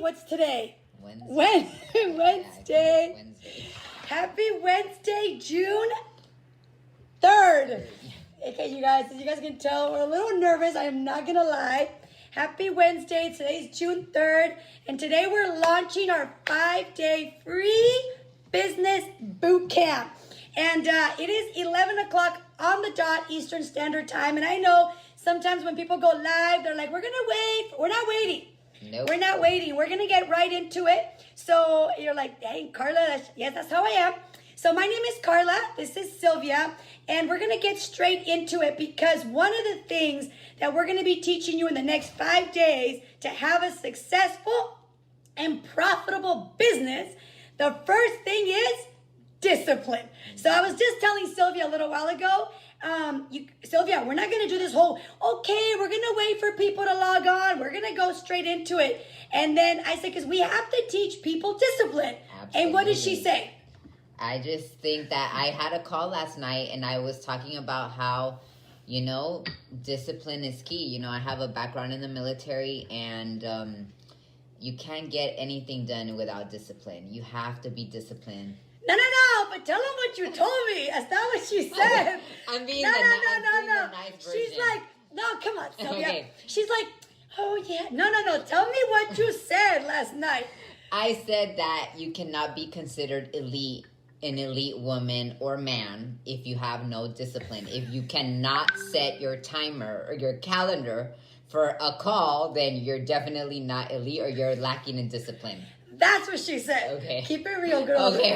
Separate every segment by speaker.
Speaker 1: what's today?
Speaker 2: Wednesday.
Speaker 1: Wednesday.
Speaker 2: Wednesday.
Speaker 1: Happy Wednesday, June 3rd. Okay, you guys, as you guys can tell, we're a little nervous. I am not going to lie. Happy Wednesday. Today's June 3rd. And today we're launching our 5-day free business boot camp. And it is 11 o'clock on the dot Eastern Standard Time. And I know sometimes when people go live, they're like, we're going to wait. We're not waiting.
Speaker 2: Nope.
Speaker 1: We're not waiting. We're going to get right into it. So you're like, hey, Karla, yes, that's how I am. So my name is Karla. This is Sylvia. And we're going to get straight into it because one of the things that we're going to be teaching you in the next 5 days to have a successful and profitable business, the first thing is discipline. So I was just telling Sylvia a little while ago, Sylvia, we're not going to do this whole, okay, we're going to wait for people to log on. We're going to go straight into it. And then I said, because we have to teach people discipline.
Speaker 2: Absolutely.
Speaker 1: And what did she say?
Speaker 2: I just think that I had a call last night and I was talking about how, discipline is key. I have a background in the military and you can't get anything done without discipline. You have to be disciplined.
Speaker 1: No, but tell them what you told me. That's not what she said.
Speaker 2: I'm being
Speaker 1: no.
Speaker 2: the nice version.
Speaker 1: She's like, no, come on, Sylvia.
Speaker 2: Okay.
Speaker 1: She's like, oh yeah. No. Tell me what you said last night.
Speaker 2: I said that you cannot be considered an elite woman or man if you have no discipline. If you cannot set your timer or your calendar for a call, then you're definitely not elite or you're lacking in discipline.
Speaker 1: That's what she said.
Speaker 2: Okay.
Speaker 1: Keep it real, girl.
Speaker 2: Okay.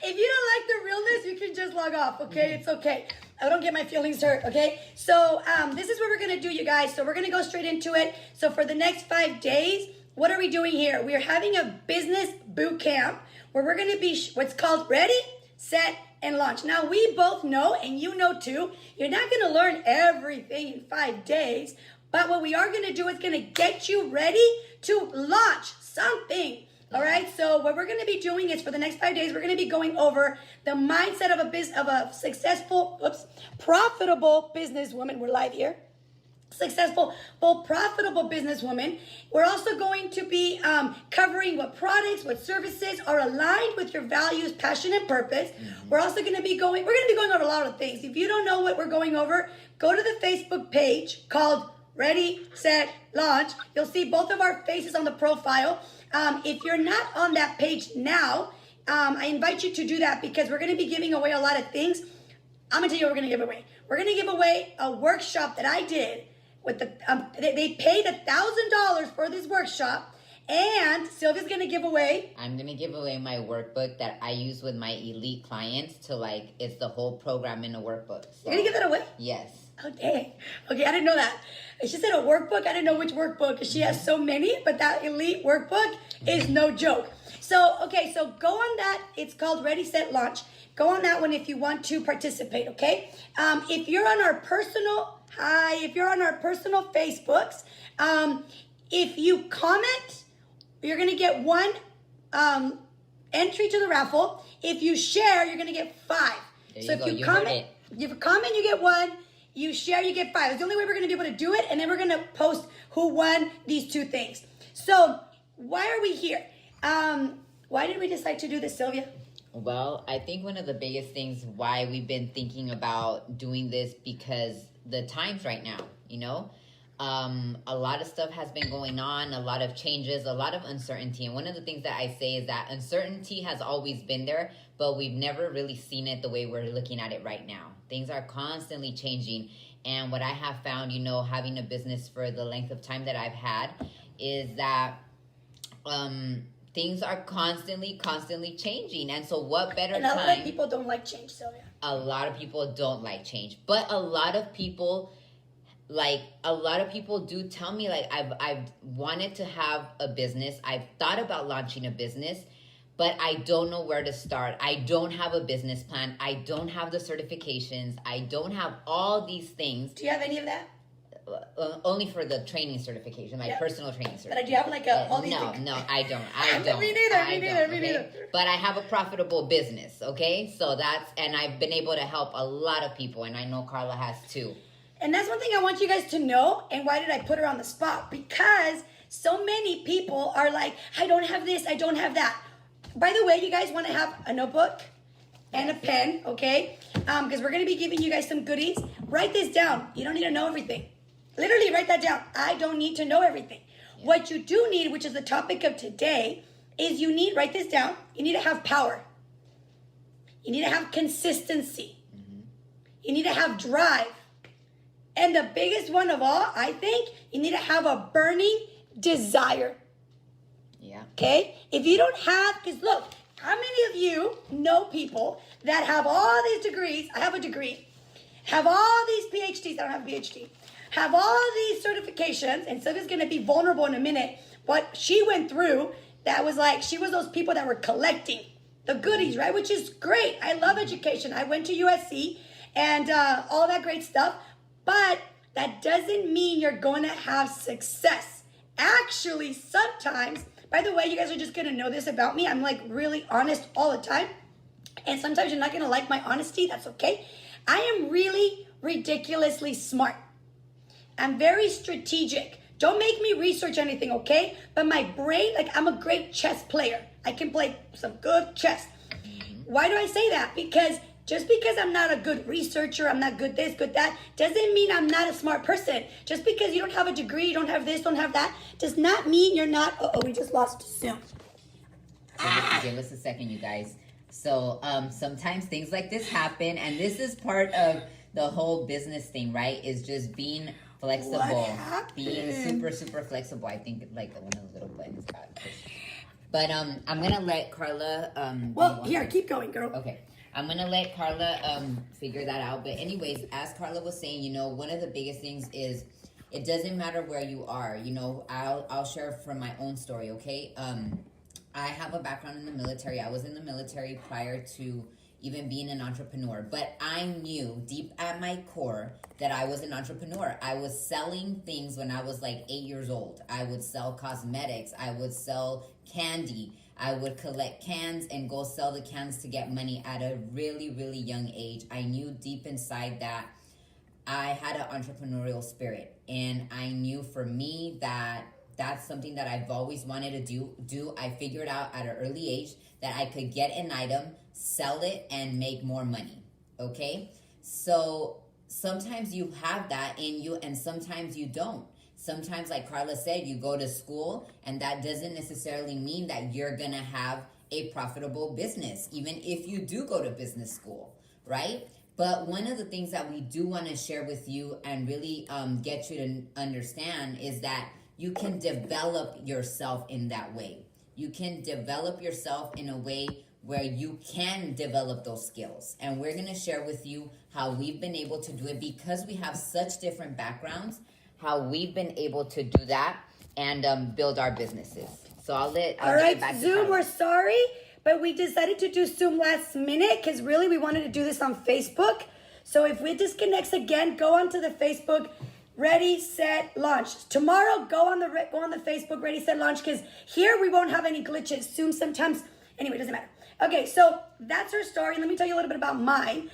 Speaker 1: If you don't like the realness, you can just log off, okay? It's okay. I don't get my feelings hurt, okay? So this is what we're going to do, you guys. So we're going to go straight into it. So for the next 5 days, what are we doing here? We are having a business boot camp where we're going to be what's called ready, set, and launch. Now, we both know, and you know too, you're not going to learn everything in 5 days. But what we are going to do is going to get you ready to launch something. All right. So what we're going to be doing is for the next 5 days, we're going to be going over the mindset of a successful, profitable businesswoman. We're live here. Successful, profitable businesswoman. We're also going to be covering what products, what services are aligned with your values, passion, and purpose. Mm-hmm. We're going to be going over a lot of things. If you don't know what we're going over, go to the Facebook page called Ready, Set, Launch. You'll see both of our faces on the profile. If you're not on that page now, I invite you to do that because we're going to be giving away a lot of things. I'm going to tell you what we're going to give away. We're going to give away a workshop that I did with they paid $1,000 for this workshop. And Sylvia's going to give away. I'm
Speaker 2: going to give away my workbook that I use with my elite clients it's the whole program in a workbook. So,
Speaker 1: you're going to give that away?
Speaker 2: Yes.
Speaker 1: Oh, dang. Okay, I didn't know that. She said a workbook. I didn't know which workbook. She has so many, but that elite workbook is no joke. So go on that. It's called Ready, Set, Launch. Go on that one if you want to participate, okay? If you're on our personal Facebooks, if you comment, you're going to get one entry to the raffle. If you share, you're going to get 5. So if you comment, you get 1. You share, you get 5. It's the only way we're going to be able to do it. And then we're going to post who won these 2 things. So why are we here? Why did we decide to do this, Sylvia?
Speaker 2: Well, I think one of the biggest things why we've been thinking about doing this because the times right now, a lot of stuff has been going on, a lot of changes, a lot of uncertainty. And one of the things that I say is that uncertainty has always been there, but we've never really seen it the way we're looking at it right now. Things are constantly changing. And what I have found, having a business for the length of time that I've had is that things are constantly changing. And so what better time?
Speaker 1: And a lot of people don't like change, Sylvia.
Speaker 2: A lot of people don't like change. But a lot of people do tell me, I've wanted to have a business. I've thought about launching a business, but I don't know where to start. I don't have a business plan. I don't have the certifications. I don't have all these things.
Speaker 1: Do you have any of that?
Speaker 2: Only for the training certification, personal training certification.
Speaker 1: But do you have all these things?
Speaker 2: No, I don't.
Speaker 1: Me neither.
Speaker 2: But I have a profitable business, okay? So and I've been able to help a lot of people, and I know Karla has too.
Speaker 1: And that's one thing I want you guys to know. And why did I put her on the spot? Because So many people are like, I don't have this, I don't have that. By the way, you guys want to have a notebook and a pen, okay? Because we're going to be giving you guys some goodies. Write this down. You don't need to know everything. Literally write that down. I don't need to know everything. Yeah. What you do need, which is the topic of today, is you need, write this down, you need to have power. You need to have consistency. Mm-hmm. You need to have drive. And the biggest one of all, I think, you need to have a burning desire.
Speaker 2: Yeah. Okay?
Speaker 1: If you don't have, because look, how many of you know people that have all these degrees? I have a degree. Have all these PhDs. I don't have a PhD. Have all these certifications. And Sylvia's going to be vulnerable in a minute. What she went through, that was like, she was those people that were collecting the goodies, right? Which is great. I love education. I went to USC and all that great stuff. But that doesn't mean you're going to have success. Actually, sometimes, by the way, you guys are just going to know this about me. I'm like really honest all the time. And sometimes you're not going to like my honesty. That's okay. I am really ridiculously smart. I'm very strategic. Don't make me research anything, okay? But my brain, like I'm a great chess player. I can play some good chess. Why do I say that? Because just because I'm not a good researcher, I'm not good this, good that, doesn't mean I'm not a smart person. Just because you don't have a degree, you don't have this, don't have that, does not mean you're not. We just lost Zoom.
Speaker 2: Give us a second, you guys. So sometimes things like this happen, and this is part of the whole business thing, right? Is just being flexible, being super, super flexible. I think like one of the little buttons got pushed. But I'm gonna let Karla.
Speaker 1: Well, here, keep going, girl.
Speaker 2: Okay. I'm gonna let Karla figure that out. But anyways, as Karla was saying, you know, one of the biggest things is it doesn't matter where you are. You know, I'll share from my own story, okay? I have a background in the military. I was in the military prior to even being an entrepreneur. But I knew deep at my core that I was an entrepreneur. I was selling things when I was like 8 years old. I would sell cosmetics. I would sell candy. I would collect cans and go sell the cans to get money at a really, really young age. I knew deep inside that I had an entrepreneurial spirit. And I knew for me that that's something that I've always wanted to do. I figured out at an early age that I could get an item, sell it, and make more money. Okay? So sometimes you have that in you and sometimes you don't. Sometimes, like Karla said, you go to school and that doesn't necessarily mean that you're going to have a profitable business, even if you do go to business school, right? But one of the things that we do want to share with you and really get you to understand is that you can develop yourself in that way. You can develop yourself in a way where you can develop those skills. And we're going to share with you how we've been able to do it because we have such different backgrounds, how we've been able to do that and build our businesses. So I'll get it back to
Speaker 1: Zoom, we're sorry, but we decided to do Zoom last minute because really we wanted to do this on Facebook. So if it disconnects again, go onto the Facebook, Ready, Set, Launch. Tomorrow, go on the Facebook, Ready, Set, Launch, because here we won't have any glitches. Zoom sometimes, anyway, it doesn't matter. Okay, so that's her story. Let me tell you a little bit about mine.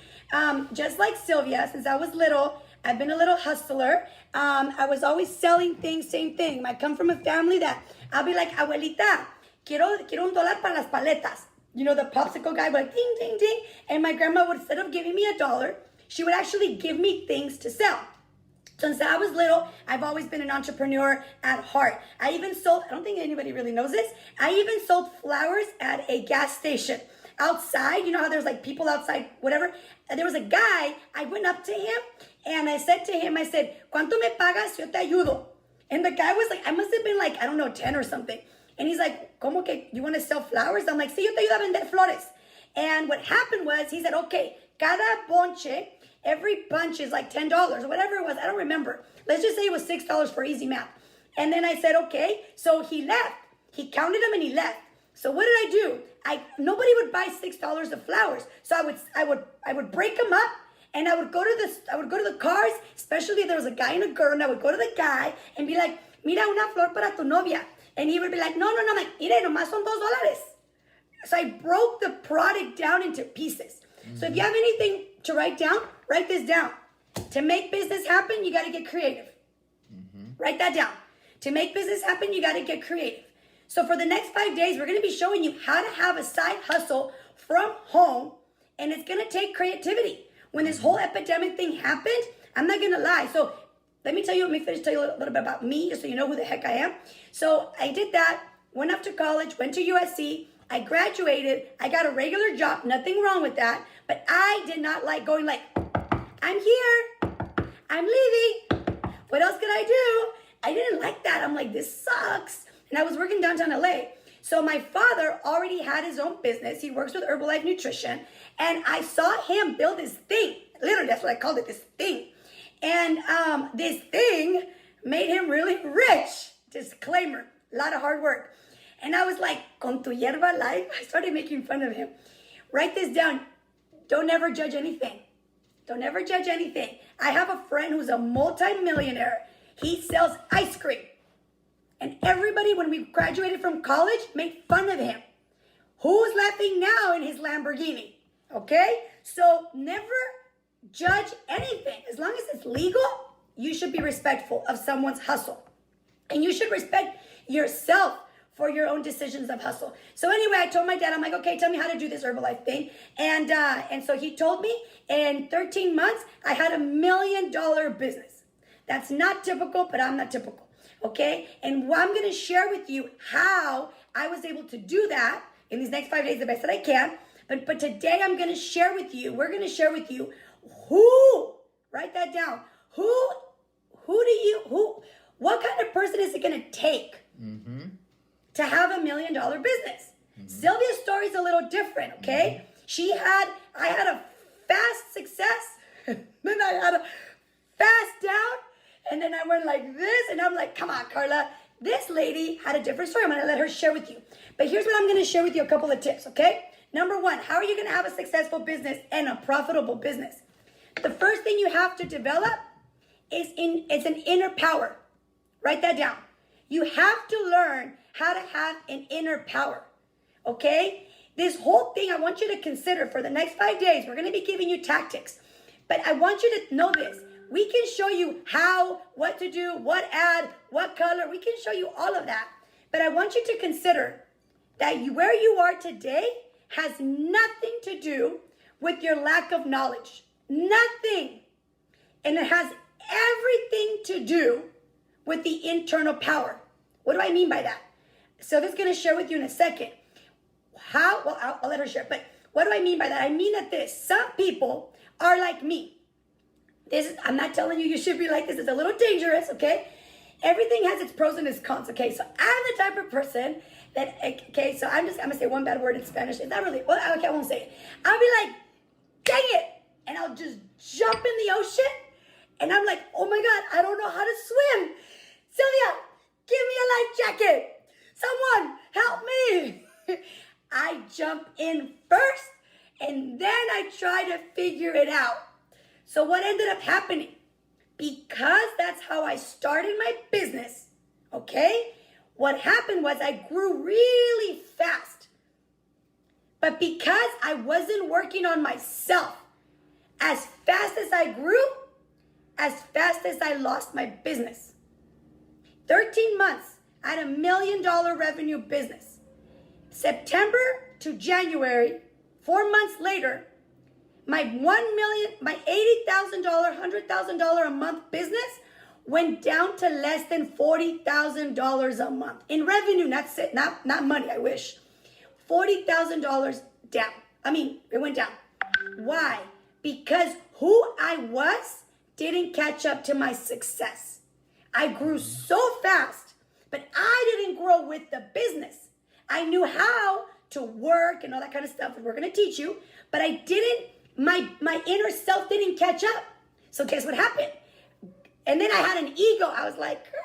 Speaker 1: Just like Sylvia, since I was little, I've been a little hustler. I was always selling things, same thing. I come from a family that I'll be like, abuelita, quiero $1 para las paletas. You know, the popsicle guy would like, ding, ding, ding. And my grandma would, instead of giving me $1, she would actually give me things to sell. Since I was little, I've always been an entrepreneur at heart. I even sold, I don't think anybody really knows this, I even sold flowers at a gas station. Outside, you know how there's like people outside, whatever. There was a guy, I went up to him and I said to him, I said, ¿Cuánto me pagas? Yo te ayudo. And the guy was like, I must have been like, I don't know, 10 or something. And he's like, ¿Cómo que you want to sell flowers? I'm like, sí, yo te ayudo a vender flores. And what happened was, he said, okay, cada bonche, every bunch is like $10 or whatever it was. I don't remember. Let's just say it was $6 for easy math. And then I said, okay. So he left. He counted them and he left. So what did I do? Nobody would buy $6 of flowers. So I would break them up and I would go to the cars, especially if there was a guy and a girl, and I would go to the guy and be like, mira una flor para tu novia. And he would be like, no, mire, nomás son $2. So I broke the product down into pieces. So if you have anything to write down, write this down. To make business happen, you got to get creative. Write that down. To make business happen, you got to get creative. So for the next 5 days, we're going to be showing you how to have a side hustle from home, and it's going to take creativity. When this whole epidemic thing happened, I'm not going to lie. So let me finish tell you a little bit about me, just so you know who the heck I am. So I did that, went off to college, went to USC. I graduated. I got a regular job. Nothing wrong with that. But I did not like going like, I'm here. I'm leaving. What else could I do? I didn't like that. I'm like, this sucks. And I was working downtown LA. So my father already had his own business. He works with Herbalife Nutrition. And I saw him build this thing. Literally, that's what I called it, this thing. And this thing made him really rich. Disclaimer, a lot of hard work. And I was like, con tu hierba life. I started making fun of him. Write this down. Don't ever judge anything. Don't ever judge anything. I have a friend who's a multi-millionaire. He sells ice cream. And everybody, when we graduated from college, made fun of him. Who's laughing now in his Lamborghini? Okay? So never judge anything. As long as it's legal, you should be respectful of someone's hustle. And you should respect yourself for your own decisions of hustle. So anyway, I told my dad, I'm like, okay, tell me how to do this Herbalife thing. And so he told me in 13 months, I had $1 million business. That's not typical, but I'm not typical. Okay? And I'm going to share with you how I was able to do that in these next 5 days the best that I can. But today we're going to share with you who, write that down, what kind of person is it going to take to have $1 million business? Sylvia's story is a little different, okay? I had a fast success, then I had a fast down, and then I went like this, and I'm like, come on, Karla. This lady had a different story. I'm going to let her share with you. But here's what I'm going to share with you, a couple of tips, okay? Number one, how are you going to have a successful business and a profitable business? The first thing you have to develop is an inner power. Write that down. You have to learn how to have an inner power, okay? This whole thing I want you to consider for the next 5 days. We're going to be giving you tactics. But I want you to know this. We can show you how, what to do, what ad, what color. We can show you all of that. But I want you to consider that where you are today has nothing to do with your lack of knowledge. Nothing. And it has everything to do with the internal power. What do I mean by that? Sylvia's going to share with you in a second. I'll let her share. But what do I mean by that? I mean that some people are like me. I'm not telling you should be like this. It's a little dangerous, okay? Everything has its pros and its cons, okay? So I'm the type of person that, okay, so I'm going to say one bad word in Spanish. It's not really, well, okay, I won't say it. I'll be like, dang it. And I'll just jump in the ocean. And I'm like, oh my God, I don't know how to swim. Sylvia, give me a life jacket. Someone help me. I jump in first, and then I try to figure it out. So what ended up happening? Because that's how I started my business, okay? What happened was I grew really fast. But because I wasn't working on myself, as fast as I grew, as fast as I lost my business. 13 months, I had $1 million revenue business. September to January, 4 months later, my $1 million, my $80,000, $100,000 a month business went down to less than $40,000 a month in revenue. Not money. I wish. $40,000 down. It went down. Why? Because who I was didn't catch up to my success. I grew so fast, but I didn't grow with the business. I knew how to work and all that kind of stuff that we're going to teach you, but I didn't, my inner self didn't catch up. So guess what happened? And then I had an ego. I was like, girl,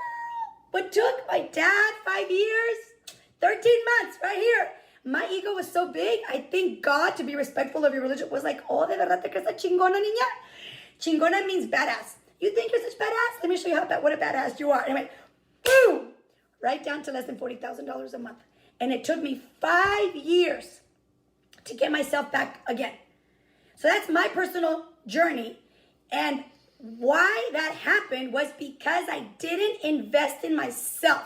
Speaker 1: what took my dad 5 years, 13 months right here. My ego was so big. I think God, to be respectful of your religion, was like, oh, de verdad te crees a chingona, niña? Chingona means badass. You think you're such badass? Let me show you what a badass you are. Anyway, boom, right down to less than $40,000 a month. And it took me 5 years to get myself back again. So that's my personal journey. And why that happened was because I didn't invest in myself.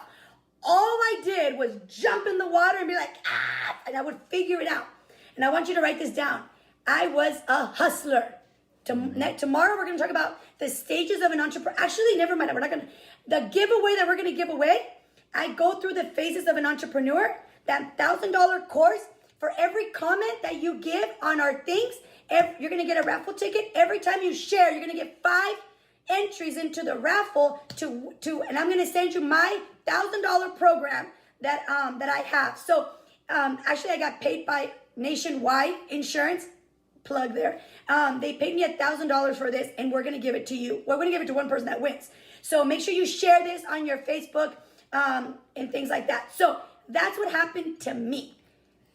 Speaker 1: All I did was jump in the water and be like, ah, and I would figure it out. And I want you to write this down. I was a hustler. Tomorrow we're going to talk about the stages of an entrepreneur. Actually, never mind. We're not going to. The giveaway that we're going to give away, I go through the phases of an entrepreneur. That $1,000 course, for every comment that you give on our things, you're going to get a raffle ticket. Every time you share, you're going to get 5 entries into the raffle and I'm going to send you my $1,000 program that I have. So actually, I got paid by Nationwide Insurance. Plug there. They paid me $1,000 for this, and we're going to give it to you. We're going to give it to one person that wins. So make sure you share this on your Facebook and things like that. So that's what happened to me.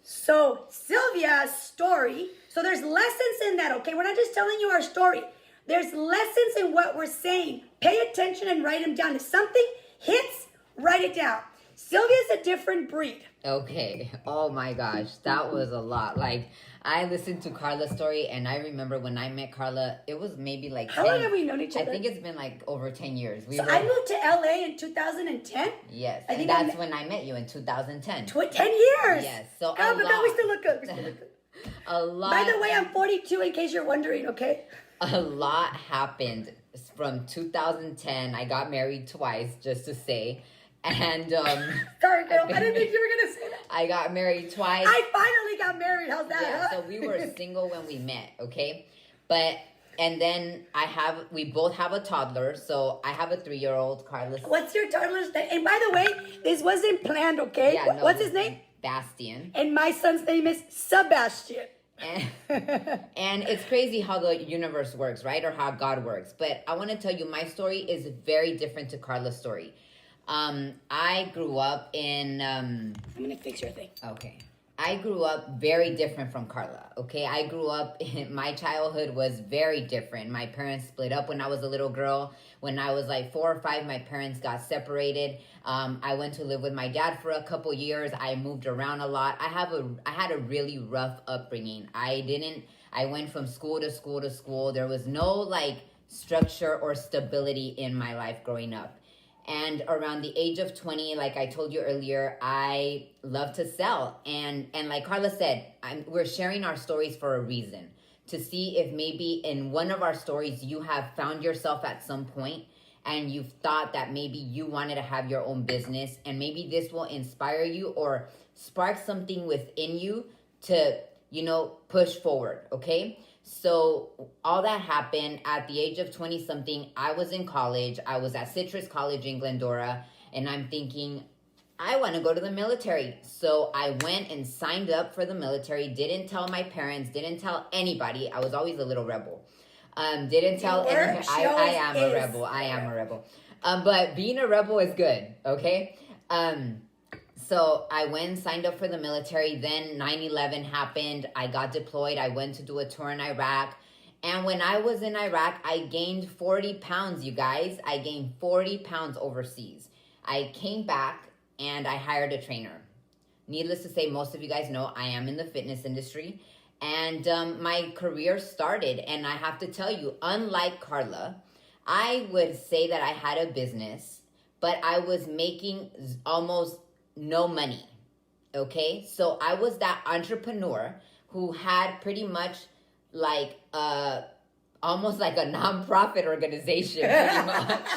Speaker 1: So Sylvia's story, so there's lessons in that, okay? We're not just telling you our story. There's lessons in what we're saying. Pay attention and write them down. If something hits, write it down. Sylvia's a different breed.
Speaker 2: Okay. Oh my gosh. That was a lot. Like, I listened to Karla's story, and I remember when I met Karla, it was maybe like
Speaker 1: How long have we known each other?
Speaker 2: I think it's been like over 10 years.
Speaker 1: I moved to LA in 2010.
Speaker 2: Yes. And that's when I met you in 2010.
Speaker 1: 10 years.
Speaker 2: Yes. So
Speaker 1: God, but no, we still look good.
Speaker 2: A lot.
Speaker 1: By the way, I'm 42 in case you're wondering, okay?
Speaker 2: A lot happened from 2010. I got married twice, just to say. And
Speaker 1: sorry, girl, I didn't think you were gonna say that.
Speaker 2: I got married twice.
Speaker 1: I finally got married. How's that?
Speaker 2: Yeah, so we were single when we met, okay? And then we both have a toddler. So I have a 3-year-old, Karla.
Speaker 1: What's your toddler's name? And by the way, this wasn't planned, okay?
Speaker 2: Yeah, no,
Speaker 1: what's his name?
Speaker 2: Bastian.
Speaker 1: And my son's name is Sebastian.
Speaker 2: And it's crazy how the universe works, right? Or how God works. But I want to tell you, my story is very different to Karla's story. I grew up in...
Speaker 1: I'm going to fix your thing.
Speaker 2: Okay. I grew up very different from Karla, okay? I grew up, my childhood was very different. My parents split up when I was a little girl. When I was like 4 or 5, my parents got separated. I went to live with my dad for a couple years. I moved around a lot. I had a really rough upbringing. I went from school to school to school. There was no like structure or stability in my life growing up. And around the age of 20, like I told you earlier, I love to sell. And like Karla said, we're sharing our stories for a reason. To see if maybe in one of our stories you have found yourself at some point and you've thought that maybe you wanted to have your own business, and maybe this will inspire you or spark something within you to, push forward, okay? So all that happened at the age of 20 something. I was in college. I was at Citrus College in Glendora, and I'm thinking, I want to go to the military. So I went and signed up for the military. Didn't tell my parents, didn't tell anybody. I was always a little rebel. Didn't tell anyone. I am a rebel. I am a rebel. But being a rebel is good, okay? So I went and signed up for the military. Then 9/11 happened. I got deployed. I went to do a tour in Iraq. And when I was in Iraq, I gained 40 pounds, you guys. I gained 40 pounds overseas. I came back and I hired a trainer. Needless to say, most of you guys know I am in the fitness industry. And my career started. And I have to tell you, unlike Karla, I would say that I had a business, but I was making almost no money, okay? So I was that entrepreneur who had pretty much like almost like a non-profit organization, pretty much.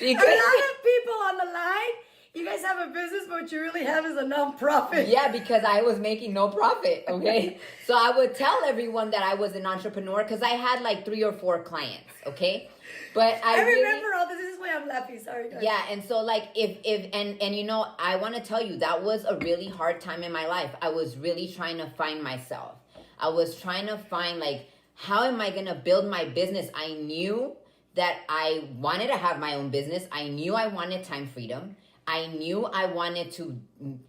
Speaker 2: Because
Speaker 1: a lot of people on the line, you guys have a business, but what you really have is a non-profit.
Speaker 2: Yeah, because I was making no profit, okay? So I would tell everyone that I was an entrepreneur because I had like 3 or 4 clients, okay? But I
Speaker 1: remember all this. This is why I'm laughing. Sorry, guys.
Speaker 2: Yeah, and so like I want to tell you, that was a really hard time in my life. I was really trying to find myself. I was trying to find like, how am I going to build my business? I knew that I wanted to have my own business. I knew I wanted time freedom. I knew I wanted to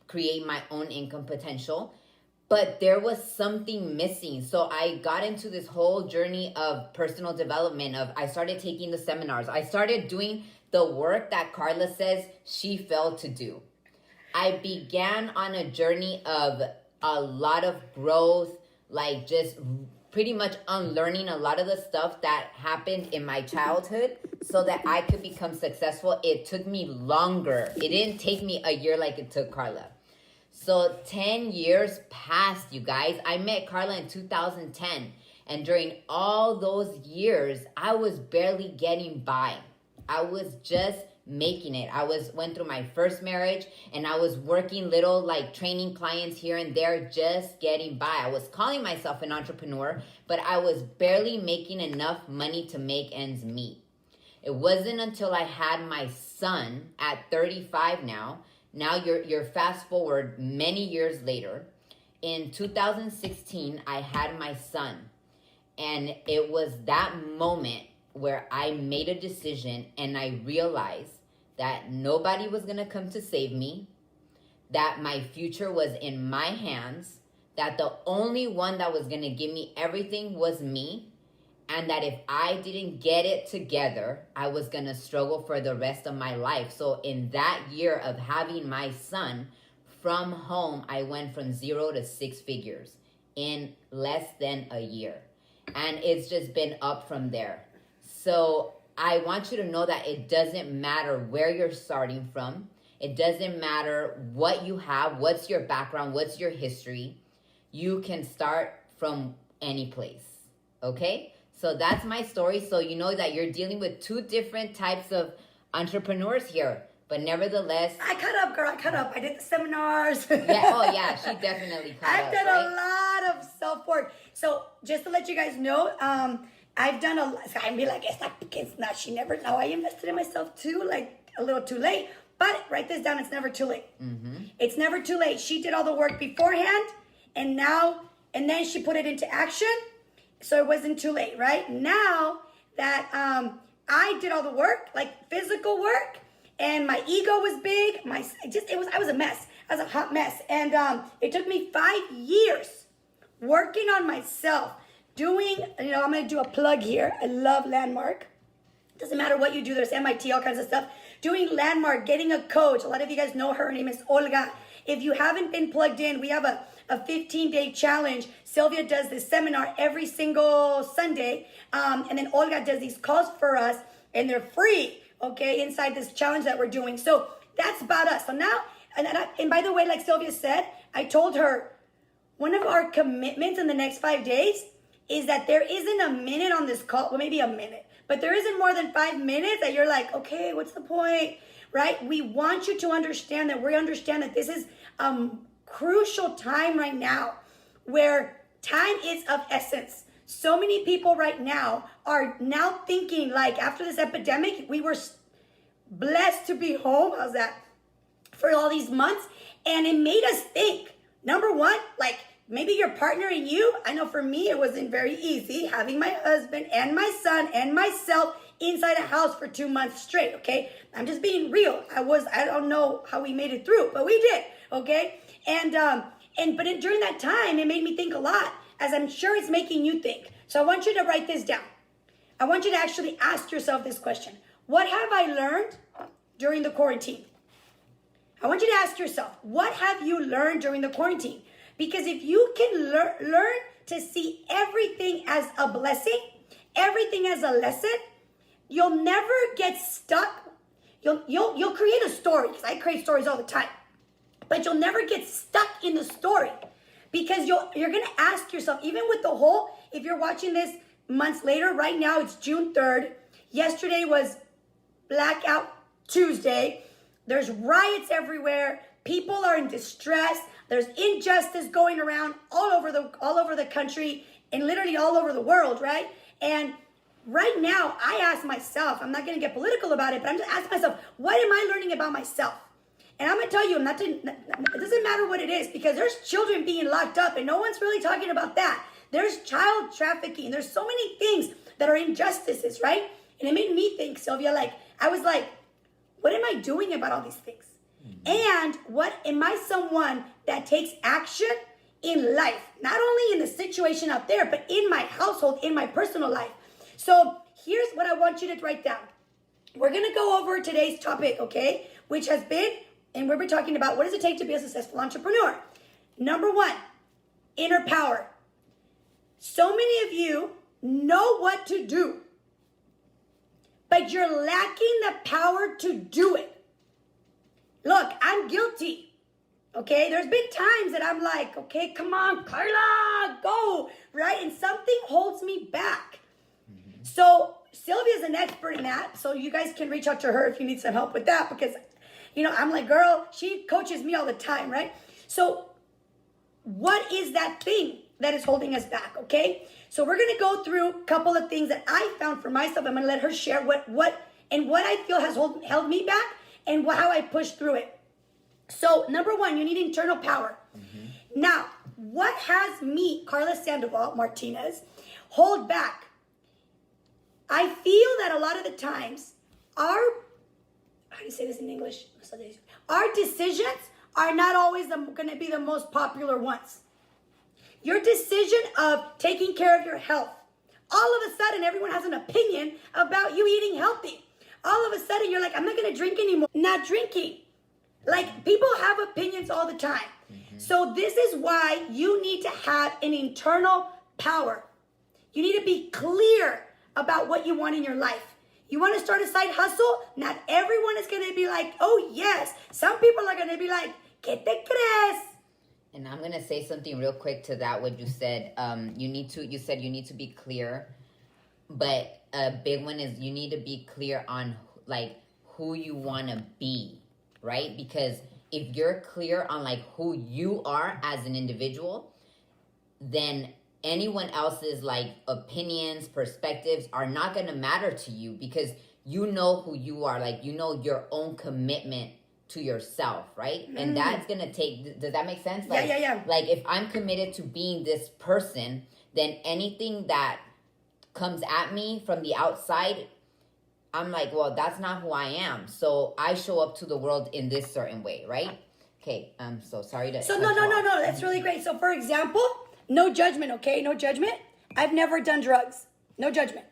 Speaker 2: create my own income potential. But there was something missing. So I got into this whole journey of personal development. I started taking the seminars. I started doing the work that Karla says she failed to do. I began on a journey of a lot of growth, like just pretty much unlearning a lot of the stuff that happened in my childhood so that I could become successful. It took me longer. It didn't take me a year like it took Karla. So 10 years passed, you guys. I met Karla in 2010. And during all those years, I was barely getting by. I was just making it. Went through my first marriage, and I was working little like training clients here and there, just getting by. I was calling myself an entrepreneur, but I was barely making enough money to make ends meet. It wasn't until I had my son at 35 now. Now you're fast forward many years later. In 2016, I had my son. And it was that moment where I made a decision and I realized that nobody was going to come to save me, that my future was in my hands, that the only one that was going to give me everything was me, and that if I didn't get it together, I was going to struggle for the rest of my life. So in that year of having my son, from home, I went from 0 to 6 figures in less than a year. And it's just been up from there. So I want you to know that it doesn't matter where you're starting from. It doesn't matter what you have, what's your background, what's your history. You can start from any place, okay? So that's my story. So you know that you're dealing with 2 different types of entrepreneurs here. But nevertheless...
Speaker 1: I caught up, girl. I caught up. I did the seminars.
Speaker 2: Yeah. Oh, yeah. She definitely caught up,
Speaker 1: I've done
Speaker 2: right?
Speaker 1: a lot of self-work. So just to let you guys know, I've done a lot. So I'd be like, it's not, she never, no, I invested in myself too, like a little too late. But write this down. It's never too late. Mm-hmm. It's never too late. She did all the work beforehand, and then she put it into action. So it wasn't too late, right? Now that I did all the work, like physical work, and my ego was big. I was a mess. I was a hot mess. And it took me 5 years working on myself, doing, I'm going to do a plug here. I love Landmark. Doesn't matter what you do. There's MIT, all kinds of stuff. Doing Landmark, getting a coach. A lot of you guys know her. Her name is Olga. If you haven't been plugged in, we have a 15-day challenge. Sylvia does this seminar every single Sunday. And then Olga does these calls for us, and they're free. Okay, inside this challenge that we're doing. So that's about us. So now, and by the way, like Sylvia said, I told her one of our commitments in the next 5 days is that there isn't a minute on this call, well, maybe a minute, but there isn't more than 5 minutes that you're like, okay, what's the point, right? We want you to understand that this is crucial time right now where time is of essence. So many people right now are now thinking, like, after this epidemic, we were blessed to be home. How's that? For all these months. And it made us think, number one, like, maybe your partner and you, I know for me, it wasn't very easy having my husband and my son and myself inside a house for 2 months straight, okay? I'm just being real. I don't know how we made it through, but we did, okay? During that time, it made me think a lot, as I'm sure it's making you think. So I want you to write this down. I want you to actually ask yourself this question. What have I learned during the quarantine? I want you to ask yourself, what have you learned during the quarantine? Because if you can learn to see everything as a blessing, everything as a lesson, you'll never get stuck. You'll create a story, because I create stories all the time. But you'll never get stuck in the story. Because you're going to ask yourself, even with the whole, if you're watching this months later, right now it's June 3rd. Yesterday was Blackout Tuesday. There's riots everywhere. People are in distress. There's injustice going around all over the country and literally all over the world, right? And right now, I ask myself, I'm not going to get political about it, but I'm just asking myself, what am I learning about myself? And I'm going to tell you, it doesn't matter what it is, because there's children being locked up, and no one's really talking about that. There's child trafficking. There's so many things that are injustices, right? And it made me think, Sylvia, I was like, what am I doing about all these things? And what am I someone that takes action in life? Not only in the situation out there, but in my household, in my personal life. So here's what I want you to write down. We're going to go over today's topic, okay? Which has been, and we've been talking about, what does it take to be a successful entrepreneur? Number one, inner power. So many of you know what to do, but you're lacking the power to do it. Look, I'm guilty. Okay, there's been times that I'm like, okay, come on, Karla, go, right? And something holds me back. So Sylvia's an expert in that. So you guys can reach out to her if you need some help with that, because, I'm like, girl, she coaches me all the time, right? So what is that thing that is holding us back, okay? So we're going to go through a couple of things that I found for myself. I'm going to let her share what I feel has held me back and how I pushed through it. So number one, you need internal power. Now, what has me, Karla Sandoval Martinez, hold back? I feel that a lot of the times how do you say this in English? Our decisions are not always going to be the most popular ones. Your decision of taking care of your health. All of a sudden, everyone has an opinion about you eating healthy. All of a sudden, you're like, I'm not going to drink anymore. Not drinking. Like, people have opinions all the time. So this is why you need to have an internal power. You need to be clear about what you want in your life. You want to start a side hustle? Not everyone is going to be like, oh, yes. Some people are going to be like, ¿qué te crees?
Speaker 2: And I'm going to say something real quick to that, what you said. You said you need to be clear. But a big one is you need to be clear on, like, who you want to be, right? Because if you're clear on, like, who you are as an individual, then anyone else's, like, opinions, perspectives are not going to matter to you, because you know who you are. Like, you know your own commitment to yourself, right? And that's going to take, does that make sense? Like,
Speaker 1: yeah.
Speaker 2: Like, if I'm committed to being this person, then anything that comes at me from the outside, I'm like, well, that's not who I am. So I show up to the world in this certain way, right? Okay, I'm so sorry to...
Speaker 1: So no, that's really great. So for example, no judgment, okay? No judgment. I've never done drugs. No judgment.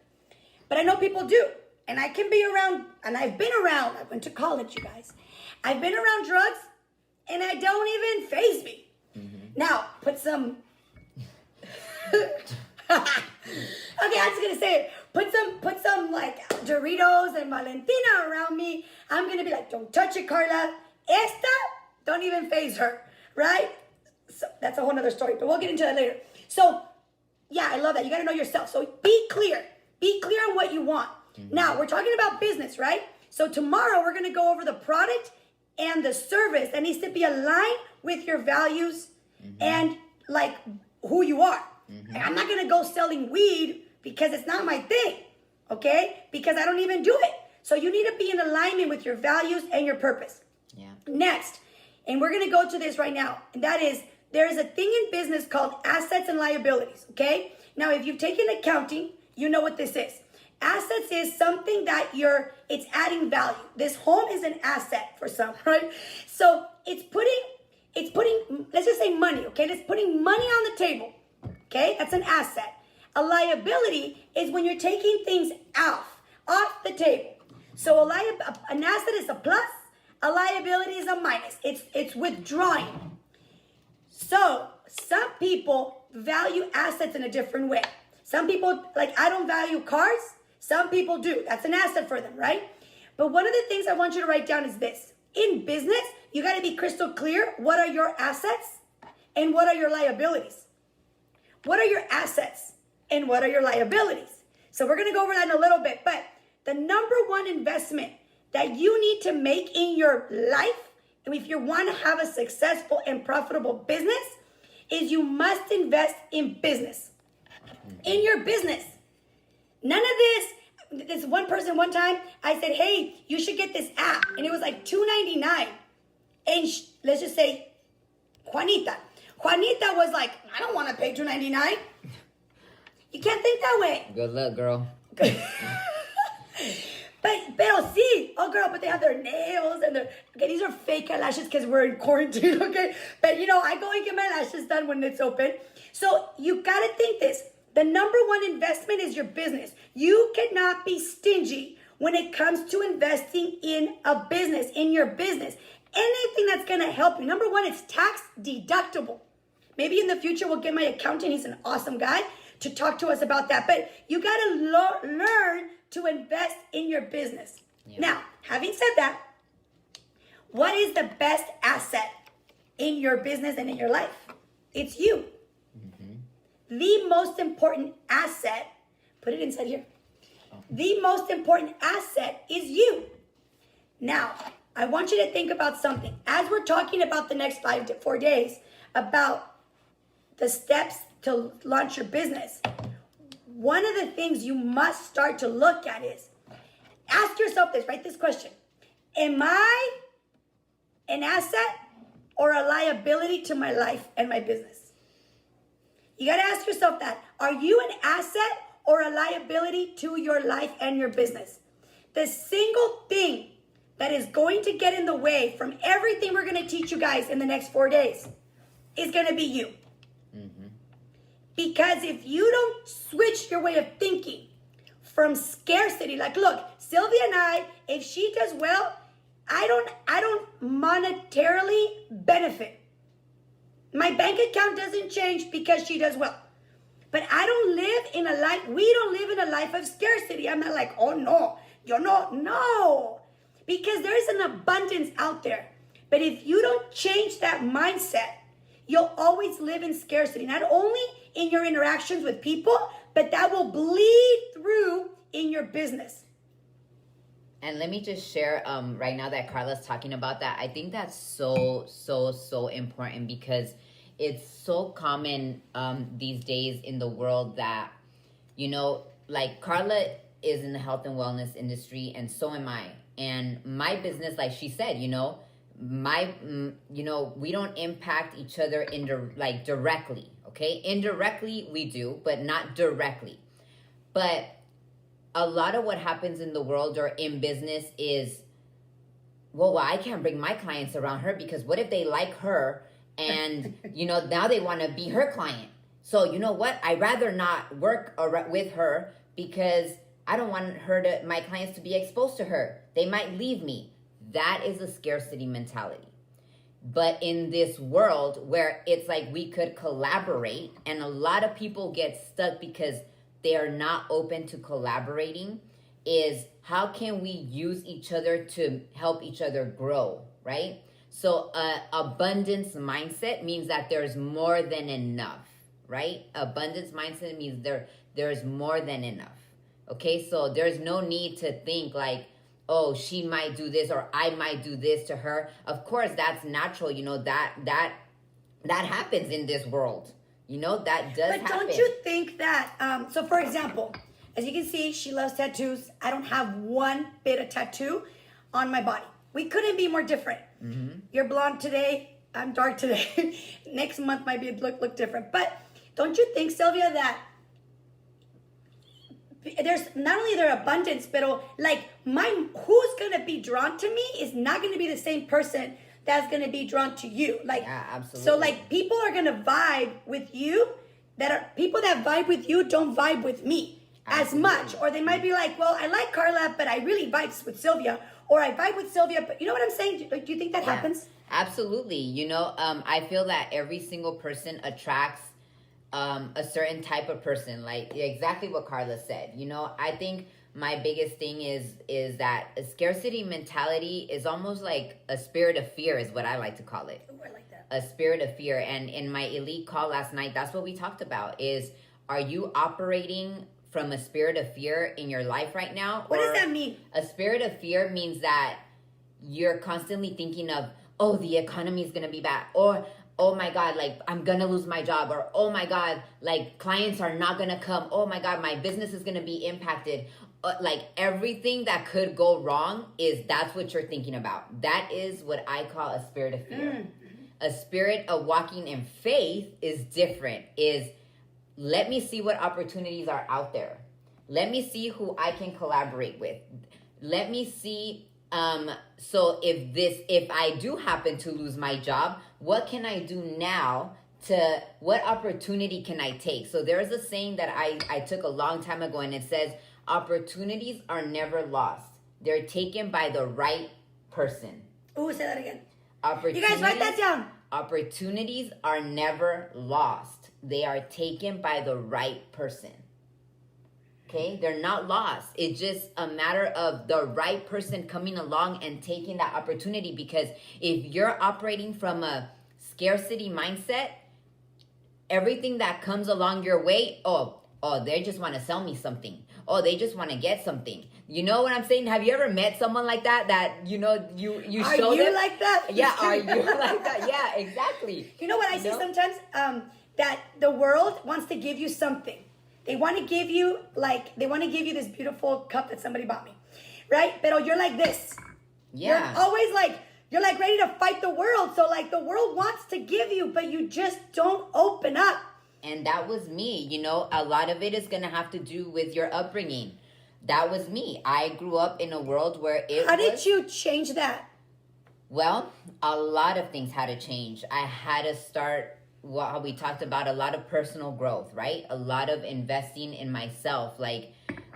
Speaker 1: But I know people do. And I can be around, and I've been around. I went to college, you guys. I've been around drugs, and I don't even faze me. Now, put some... Okay, I'm just gonna say it. Put some like Doritos and Valentina around me. I'm gonna be like, don't touch it, Karla. Esta, don't even faze her, right? So that's a whole nother story, but we'll get into that later. So, yeah, I love that. You gotta know yourself. So be clear. Be clear on what you want. Now, we're talking about business, right? So tomorrow we're gonna go over the product and the service that needs to be aligned with your values and like who you are. And I'm not gonna go selling weed because it's not my thing, okay? Because I don't even do it. So you need to be in alignment with your values and your purpose.
Speaker 2: Yeah.
Speaker 1: Next, and we're gonna go to this right now, and that is, there is a thing in business called assets and liabilities, okay? Now, if you've taken accounting, you know what this is. Assets is something that it's adding value. This home is an asset for some, right? So it's putting, let's just say money, okay? It's putting money on the table, okay? That's an asset. A liability is when you're taking things off the table. So an asset is a plus, a liability is a minus. It's withdrawing. So some people value assets in a different way. Some people, like, I don't value cars. Some people do. That's an asset for them, right? But one of the things I want you to write down is this. In business, you got to be crystal clear. What are your assets and what are your liabilities? What are your assets and what are your liabilities? So we're going to go over that in a little bit. But the number one investment that you need to make in your life, and if you want to have a successful and profitable business, is you must invest in business. In your business. None of this one person one time, I said, hey, you should get this app. And it was like $2.99. And let's just say, Juanita was like, I don't want to pay $2.99. You can't think that way.
Speaker 2: Good luck, girl.
Speaker 1: Pero sí. Oh, girl, but they have their nails and okay, these are fake eyelashes because we're in quarantine, okay? But, I go and get my lashes done when it's open. So you got to think this. The number one investment is your business. You cannot be stingy when it comes to investing in a business, in your business. Anything that's going to help you. Number one, it's tax deductible. Maybe in the future we'll get my accountant, he's an awesome guy, to talk to us about that. But you got to learn to invest in your business. Yeah. Now, having said that, what is the best asset in your business and in your life? It's you. Mm-hmm. The most important asset, put it inside here. Oh. The most important asset is you. Now, I want you to think about something. As we're talking about the next 5 to 4 days, about the steps to launch your business, one of the things you must start to look at is, ask yourself this, write this question. Am I an asset or a liability to my life and my business? You got to ask yourself that. Are you an asset or a liability to your life and your business? The single thing that is going to get in the way from everything we're going to teach you guys in the next 4 days is going to be you. Mm-hmm. Because if you don't switch your way of thinking from scarcity, like, look, Sylvia and I, if she does well, I don't monetarily benefit. My bank account doesn't change because she does well. But we don't live in a life of scarcity. I'm not like, oh no, no. Because there's an abundance out there. But if you don't change that mindset, you'll always live in scarcity. Not only in your interactions with people, but that will bleed through in your business.
Speaker 2: And let me just share right now that Karla's talking about that. I think that's so important because it's so common these days in the world that, like Karla is in the health and wellness industry and so am I. And my business, like she said, we don't impact each other directly, okay? Indirectly we do, but not directly. But a lot of what happens in the world or in business is, well, I can't bring my clients around her because what if they like her and, now they want to be her client. So you know what? I'd rather not work with her because I don't want my clients to be exposed to her. They might leave me. That is a scarcity mentality. But in this world where it's like we could collaborate and a lot of people get stuck because they are not open to collaborating, is how can we use each other to help each other grow, right? So abundance mindset means that there's more than enough, right? Abundance mindset means there's more than enough. Okay, so there's no need to think like, oh, she might do this or I might do this to her. Of course, that's natural, that happens in this world. That does happen.
Speaker 1: But don't you think that, so for example, as you can see, she loves tattoos. I don't have one bit of tattoo on my body. We couldn't be more different. Mm-hmm. You're blonde today, I'm dark today. Next month might be look different. But don't you think, Sylvia, that there's not only their abundance, but like who's going to be drawn to me is not going to be the same person that's going to be drawn to you. Like, yeah, absolutely. So like people are going to vibe with you people that vibe with you don't vibe with me as much. Or they might be like, well, I like Karla, but I really vibe with Sylvia. Or I vibe with Sylvia, but you know what I'm saying? Do you think that happens?
Speaker 2: Absolutely. I feel that every single person attracts a certain type of person, like exactly what Karla said. I think my biggest thing is that a scarcity mentality is almost like a spirit of fear is what I like to call it.
Speaker 1: Ooh, I like that.
Speaker 2: A spirit of fear. And in my elite call last night, that's what we talked about is, are you operating from a spirit of fear in your life right now?
Speaker 1: What does that mean?
Speaker 2: A spirit of fear means that you're constantly thinking of, oh, the economy is going to be bad, or oh my God, like I'm going to lose my job, or oh my God, like clients are not going to come. Oh my God, my business is going to be impacted. Like everything that could go wrong that's what you're thinking about. That is what I call a spirit of fear. Mm. A spirit of walking in faith is different. Let me see what opportunities are out there. Let me see who I can collaborate with. Let me see. So if I do happen to lose my job, what can I do now what opportunity can I take? So there's a saying that I took a long time ago, and it says, opportunities are never lost. They're taken by the right person.
Speaker 1: Ooh, say that again. You guys write that down.
Speaker 2: Opportunities are never lost. they are taken by the right person. Okay, they're not lost. It's just a matter of the right person coming along and taking that opportunity. Because if you're operating from a scarcity mindset, everything that comes along your way, oh, they just want to sell me something. Oh, they just want to get something. You know what I'm saying? Have you ever met someone like that? That you show them?
Speaker 1: Are you like that?
Speaker 2: Yeah, are you like that? Yeah, exactly.
Speaker 1: You know what I say sometimes? That the world wants to give you something. They want to give you this beautiful cup that somebody bought me, right? But you're like this.
Speaker 2: Yeah.
Speaker 1: You're always you're ready to fight the world. So the world wants to give you, but you just don't open up.
Speaker 2: And that was me. A lot of it is going to have to do with your upbringing. That was me. I grew up in a world where
Speaker 1: How did you change that?
Speaker 2: Well, a lot of things had to change. I had to start what we talked about, a lot of personal growth, right? A lot of investing in myself. And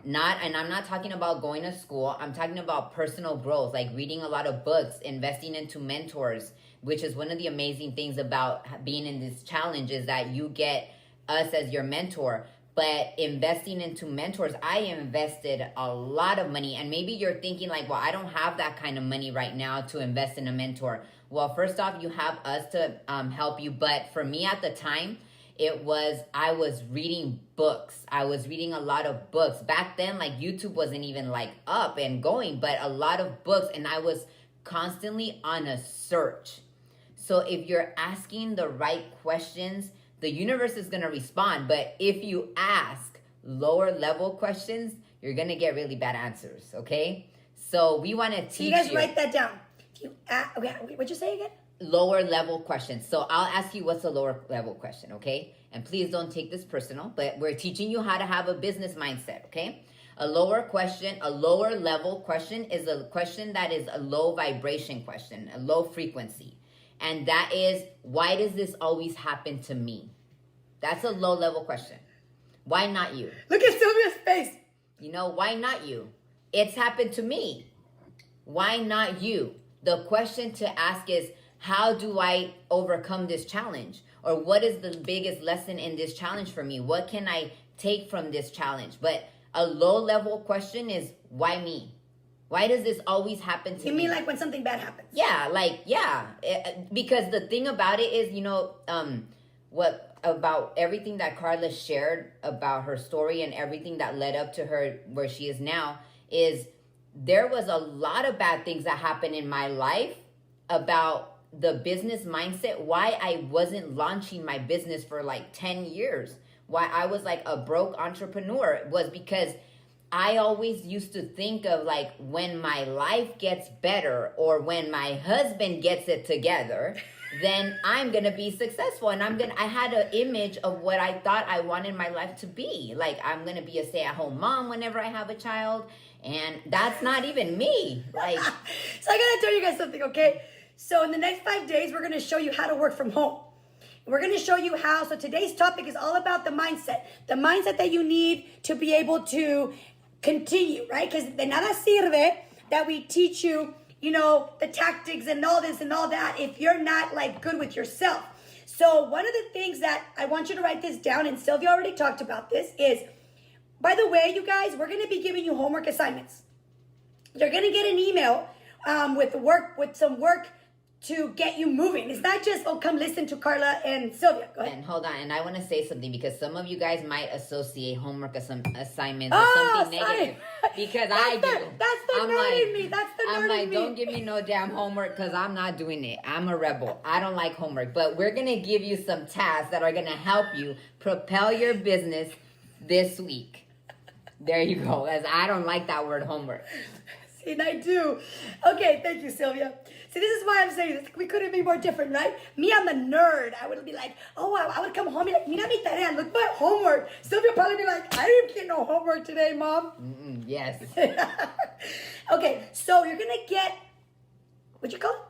Speaker 2: I'm not talking about going to school. I'm talking about personal growth, like reading a lot of books, investing into mentors, which is one of the amazing things about being in this challenge is that you get us as your mentor. But investing into mentors, I invested a lot of money. And maybe you're thinking well, I don't have that kind of money right now to invest in a mentor. Well, first off, you have us to help you. But for me at the time, I was reading books. I was reading a lot of books. Back then, YouTube wasn't even up and going, but a lot of books. And I was constantly on a search. So if you're asking the right questions, the universe is going to respond. But if you ask lower level questions, you're going to get really bad answers. Okay. So we want to teach you.
Speaker 1: You guys write that down. What'd you say again?
Speaker 2: Lower level questions. So I'll ask you what's a lower level question, okay? And please don't take this personal, but we're teaching you how to have a business mindset, okay? A lower level question is a question that is a low vibration question, a low frequency. And that is, why does this always happen to me? That's a low level question. Why not you?
Speaker 1: Look at Sylvia's face.
Speaker 2: Why not you? It's happened to me. Why not you? The question to ask is, how do I overcome this challenge? Or what is the biggest lesson in this challenge for me? What can I take from this challenge? But a low level question is, why me? Why does this always happen to me?
Speaker 1: You mean when something bad happens?
Speaker 2: Yeah, because the thing about it is, what about everything that Karla shared about her story and everything that led up to her where she is now is there was a lot of bad things that happened in my life about the business mindset, why I wasn't launching my business for 10 years, why I was a broke entrepreneur was because I always used to think of when my life gets better or when my husband gets it together, then I'm going to be successful. And I had an image of what I thought I wanted my life to be. I'm going to be a stay-at-home mom whenever I have a child. And that's not even me.
Speaker 1: So I got to tell you guys something, okay? So in the next 5 days, we're going to show you how to work from home. We're going to show you how. So today's topic is all about the mindset that you need to be able to continue, right? Because de nada sirve that we teach you, the tactics and all this and all that if you're not good with yourself. So one of the things that I want you to write this down, and Sylvia already talked about this, is, by the way, you guys, we're going to be giving you homework assignments. You're going to get an email with some work to get you moving. It's not just, come listen to Karla and Sylvia. Go ahead.
Speaker 2: And hold on, and I want to say something because some of you guys might associate homework assignments with something negative. Because I do.
Speaker 1: That's the nerd in me. That's the nerd in me.
Speaker 2: I'm don't give me no damn homework because I'm not doing it. I'm a rebel. I don't like homework. But we're going to give you some tasks that are going to help you propel your business this week. There you go. As I don't like that word homework.
Speaker 1: See, and I do. Okay, thank you, Sylvia. See, this is why I'm saying this. We couldn't be more different, right? Me, I'm the nerd. I would be I would come home and be mira mi tarea, look my homework. Sylvia probably be I didn't get no homework today, Mom.
Speaker 2: Yes.
Speaker 1: Okay, so you're going to get, what you call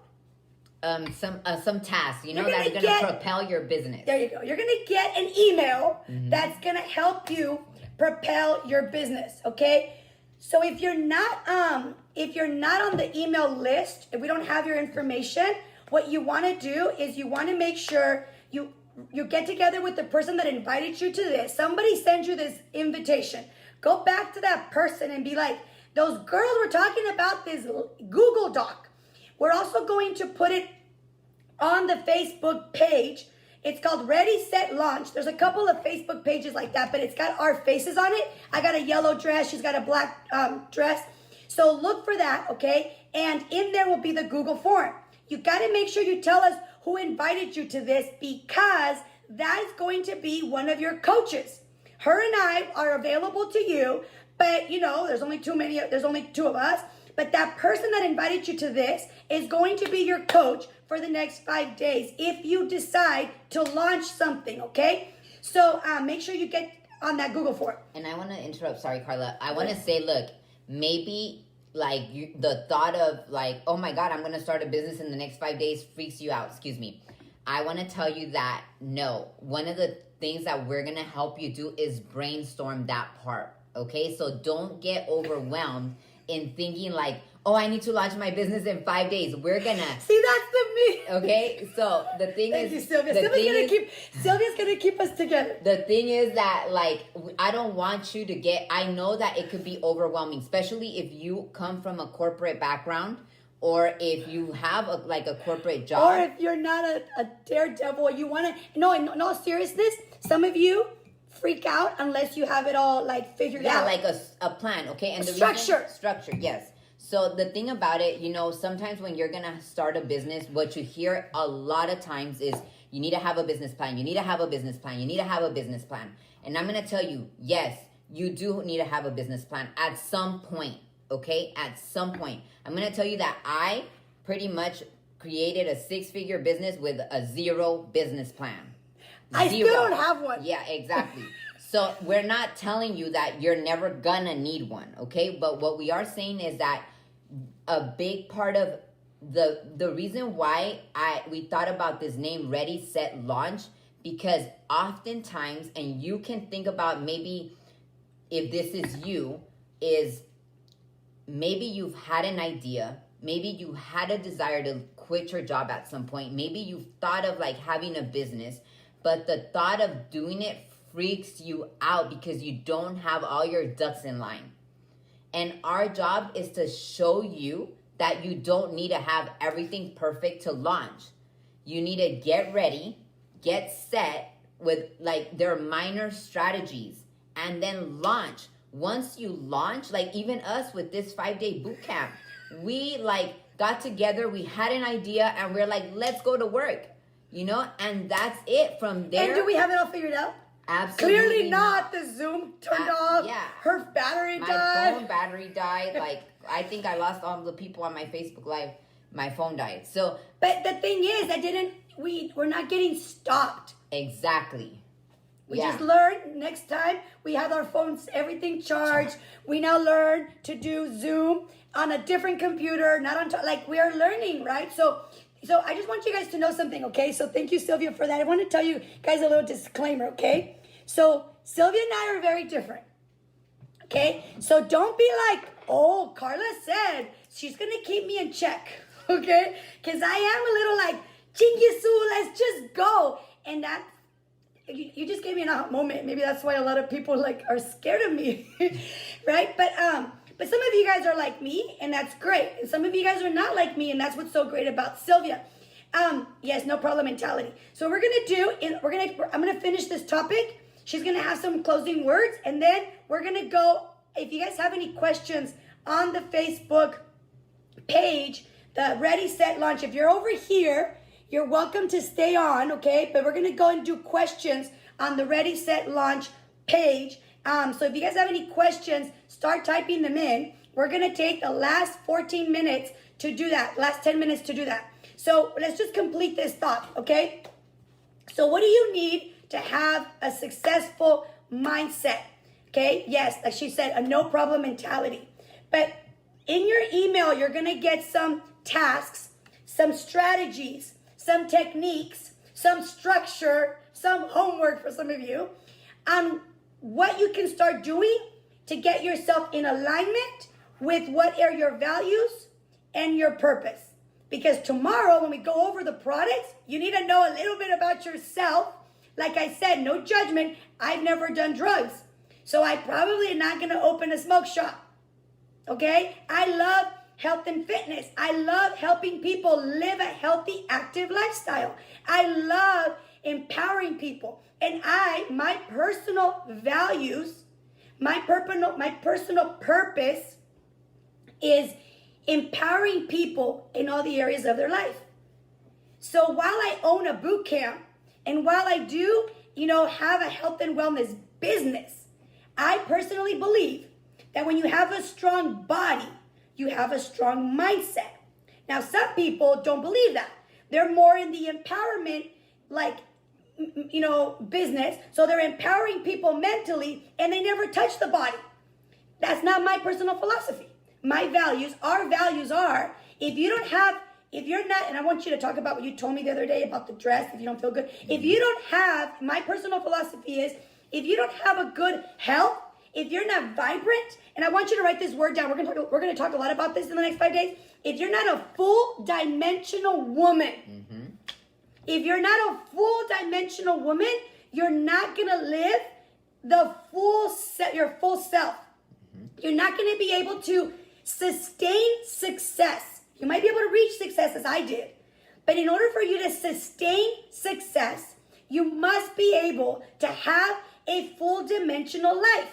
Speaker 1: it?
Speaker 2: Some tasks, that are going to propel your business.
Speaker 1: There you go. You're going to get an email that's going to help you propel your business, okay? So if you're not on the email list, if we don't have your information, what you want to do is you want to make sure you you get together with the person that invited you to this. Somebody sends you this invitation. Go back to that person and be like, those girls were talking about this Google Doc. We're also going to put it on the Facebook page. It's called Ready, Set, Launch. There's a couple of Facebook pages like that, but it's got our faces on it. I got a yellow dress. She's got a black dress. So look for that, okay? And in there will be the Google form. You got to make sure you tell us who invited you to this, because that is going to be one of your coaches. Her and I are available to you, but you know, there's only two of us. But that person that invited you to this is going to be your coach for the next 5 days if you decide to launch something, okay? So make sure you get on that Google form.
Speaker 2: And I want to interrupt. Sorry, Karla. I want to say, look, maybe like the thought of like, oh my God, I'm going to start a business in the next 5 days freaks you out. Excuse me. I want to tell you that no, one of the things that we're going to help you do is brainstorm that part. Okay. So don't get overwhelmed in thinking like, oh, I need to launch my business in 5 days. We're gonna
Speaker 1: see, that's the me.
Speaker 2: Okay, so the thing
Speaker 1: Thank
Speaker 2: is,
Speaker 1: you, Sylvia. Sylvia's gonna keep us together.
Speaker 2: The thing is that like I don't want you to get. I know that it could be overwhelming, especially if you come from a corporate background, or if you have a corporate job,
Speaker 1: or if you're not a daredevil. You wanna in all seriousness, some of you freak out unless you have it all like figured out.
Speaker 2: Yeah, like a plan, okay? And the
Speaker 1: structure,
Speaker 2: yes. So the thing about it, sometimes when you're gonna start a business, what you hear a lot of times is you need to have a business plan. You need to have a business plan. You need to have a business plan. And I'm gonna tell you, yes, you do need to have a business plan at some point, okay? At some point. I'm gonna tell you that I pretty much created a 6-figure business with a 0 business plan.
Speaker 1: I still don't have one.
Speaker 2: Yeah, exactly. So we're not telling you that you're never gonna need one, okay? But what we are saying is that a big part of the reason why we thought about this name, Ready, Set, Launch, because oftentimes, and you can think about maybe if this is you, is maybe you've had an idea, maybe you had a desire to quit your job at some point, maybe you've thought of like having a business, but the thought of doing it freaks you out because you don't have all your ducks in line. And our job is to show you that you don't need to have everything perfect to launch. You need to get ready, get set with like their minor strategies, and then launch. Once you launch, like even us with this 5-day boot camp, we like got together, we had an idea, and we're like, let's go to work. And that's it from there.
Speaker 1: And do we have it all figured out?
Speaker 2: Absolutely
Speaker 1: Clearly not. The Zoom turned off.
Speaker 2: Yeah.
Speaker 1: Her battery died.
Speaker 2: My phone battery died. Like, I think I lost all the people on my Facebook Live. My phone died. So,
Speaker 1: but the thing is, we're not getting stopped.
Speaker 2: Exactly.
Speaker 1: We just learned next time we have our phones, everything charged. We now learn to do Zoom on a different computer, not on, like we are learning, right? So I just want you guys to know something, okay? So thank you, Sylvia, for that. I want to tell you guys a little disclaimer, okay? So Sylvia and I are very different, okay? So don't be like, oh, Karla said she's going to keep me in check, okay? Because I am a little like, chingisu, let's just go. And that, you just gave me an aha moment. Maybe that's why a lot of people like are scared of me, right? But some of you guys are like me, and that's great. And some of you guys are not like me, and that's what's so great about Sylvia. Yes, no problem mentality. So we're gonna do, I'm gonna finish this topic. She's gonna have some closing words, and then we're gonna go. If you guys have any questions on the Facebook page, the Ready, Set, Launch. If you're over here, you're welcome to stay on, okay? But we're gonna go and do questions on the Ready, Set, Launch page. So if you guys have any questions, start typing them in. We're going to take the last 14 minutes to do that, last 10 minutes to do that. So let's just complete this thought, okay? So what do you need to have a successful mindset? Okay, yes, like she said, a no problem mentality. But in your email, you're going to get some tasks, some strategies, some techniques, some structure, some homework for some of you on what you can start doing to get yourself in alignment with what are your values and your purpose. Because tomorrow when we go over the products, you need to know a little bit about yourself Like I said, no judgment. I've never done drugs. So I probably am not going to open a smoke shop. Okay? I love health and fitness. I love helping people live a healthy, active lifestyle. I love empowering people. And my personal values, my personal purpose is empowering people in all the areas of their life. So while I own a boot camp, and while I do, have a health and wellness business, I personally believe that when you have a strong body, you have a strong mindset. Now, some people don't believe that. They're more in the empowerment, business. So they're empowering people mentally and they never touch the body. That's not my personal philosophy. Our values are, if you're not, and I want you to talk about what you told me the other day about the dress, if you don't feel good. If you don't have, my personal philosophy is, if you don't have a good health, if you're not vibrant, and I want you to write this word down. We're going to talk a lot about this in the next 5 days. If you're not a full dimensional woman, you're not going to live your full self. You're not going to be able to sustain success. You might be able to reach success as I did. But in order for you to sustain success, you must be able to have a full dimensional life.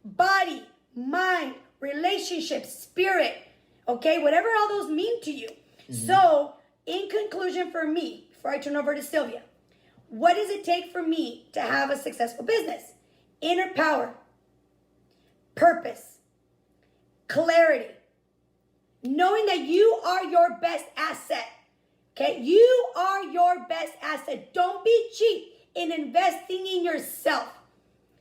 Speaker 1: Body, mind, relationship, spirit. Okay, whatever all those mean to you. So, in conclusion for me, before I turn over to Sylvia, what does it take for me to have a successful business? Inner power, purpose, clarity, knowing that you are your best asset. Okay, you are your best asset. Don't be cheap in investing in yourself.